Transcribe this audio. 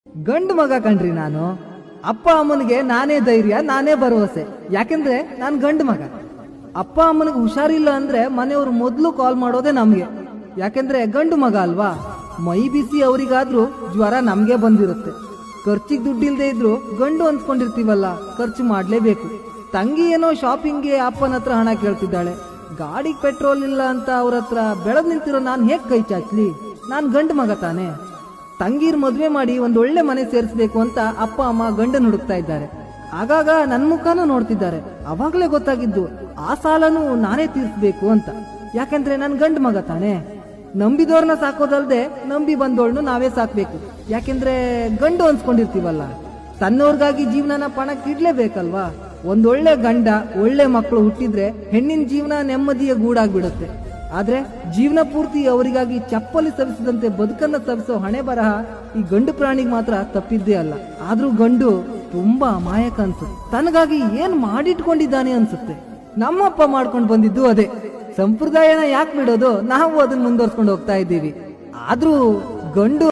ಗಂಡು ಮಗ ಕಣ್ರಿ ನಾನು. ಅಪ್ಪ ಅಮ್ಮನಿಗೆ ನಾನೇ ಧೈರ್ಯ, ನಾನೇ ಭರವಸೆ. ಯಾಕೆಂದ್ರೆ ನಾನು ಗಂಡು ಮಗ. ಅಪ್ಪ ಅಮ್ಮನಿಗೆ ಹುಷಾರಿಲ್ಲ ಅಂದ್ರೆ ಮನೆಯವರು ಮೊದಲು ಕಾಲ್ ಮಾಡೋದೇ ನಮ್ಗೆ. ಯಾಕೆಂದ್ರೆ ಗಂಡು ಮಗ ಅಲ್ವಾ. ಮೈ ಬಿಸಿ ಅವರಿಗಾದ್ರೂ ಜ್ವರ ನಮ್ಗೆ ಬಂದಿರುತ್ತೆ. ಖರ್ಚಿಗೆ ದುಡ್ಡಿಲ್ದೇ ಇದ್ರು ಗಂಡು ಅನ್ಸ್ಕೊಂಡಿರ್ತೀವಲ್ಲ, ಖರ್ಚು ಮಾಡ್ಲೇಬೇಕು. ತಂಗಿ ಏನೋ ಶಾಪಿಂಗ್ಗೆ ಅಪ್ಪನ ಹತ್ರ ಹಣ ಕೇಳ್ತಿದ್ದಾಳೆ. ಗಾಡಿಗೆ ಪೆಟ್ರೋಲ್ ಇಲ್ಲ ಅಂತ ಅವ್ರ ಹತ್ರ ಬೆಳೆದ್ ನಿಂತಿರೋ ನಾನು ಹೇಗ್ ಕೈ ಚಾಚ್ಲಿ? ನಾನ್ ಗಂಡು ಮಗ ತಾನೆ. ತಂಗೀರ್ ಮದ್ವೆ ಮಾಡಿ ಒಂದೊಳ್ಳೆ ಮನೆ ಸೇರಿಸ್ಬೇಕು ಅಂತ ಅಪ್ಪ ಅಮ್ಮ ಗಂಡನ್ ಹುಡುಕ್ತಾ ಇದ್ದಾರೆ. ಆಗಾಗ ನನ್ ಮುಖಾನು ನೋಡ್ತಿದ್ದಾರೆ. ಅವಾಗ್ಲೇ ಗೊತ್ತಾಗಿದ್ದು ಆ ಸಾಲನು ನಾನೇ ತೀರ್ಸ್ಬೇಕು ಅಂತ. ಯಾಕೆಂದ್ರೆ ನನ್ ಗಂಡು ಮಗ ತಾನೆ. ನಂಬಿದವ್ರನ್ನ ಸಾಕೋದಲ್ದೆ ನಂಬಿ ಬಂದೋಳ್ನು ನಾವೇ ಸಾಕ್ಬೇಕು. ಯಾಕೆಂದ್ರೆ ಗಂಡು ಅನ್ಸ್ಕೊಂಡಿರ್ತೀವಲ್ಲ. ತನ್ನವ್ರಿಗಾಗಿ ಜೀವನನ ಪಣಕ್ಕೆ ಇಡ್ಲೇಬೇಕಲ್ವಾ. ಒಂದೊಳ್ಳೆ ಗಂಡ, ಒಳ್ಳೆ ಮಕ್ಕಳು ಹುಟ್ಟಿದ್ರೆ ಹೆಣ್ಣಿನ ಜೀವನ ನೆಮ್ಮದಿಯ ಗೂಡಾಗ್ಬಿಡುತ್ತೆ. ಆದ್ರೆ ಜೀವನ ಪೂರ್ತಿ ಅವರಿಗಾಗಿ ಚಪ್ಪಲಿ ಸವಿಸಿದಂತೆ ಬದುಕನ್ನ ಸವಿಸೋ ಹಣೆ ಬರಹ ಈ ಗಂಡು ಪ್ರಾಣಿಗೆ ಮಾತ್ರ ತಪ್ಪಿದ್ದೇ ಅಲ್ಲ. ಆದ್ರೂ ಗಂಡು ತುಂಬಾ ಅಮಾಯಕ ಅನ್ಸುತ್ತೆ. ತನಗಾಗಿ ಏನ್ ಮಾಡಿಟ್ಕೊಂಡಿದ್ದಾನೆ ಅನ್ಸುತ್ತೆ. ನಮ್ಮಪ್ಪ ಮಾಡ್ಕೊಂಡು ಬಂದಿದ್ದು ಅದೇ. ಸಂಪ್ರದಾಯನ ಯಾಕೆ ಬಿಡೋದು? ನಾವು ಅದನ್ನ ಮುಂದುವರ್ಸ್ಕೊಂಡು ಹೋಗ್ತಾ ಇದ್ದೀವಿ. ಆದ್ರೂ ಗಂಡು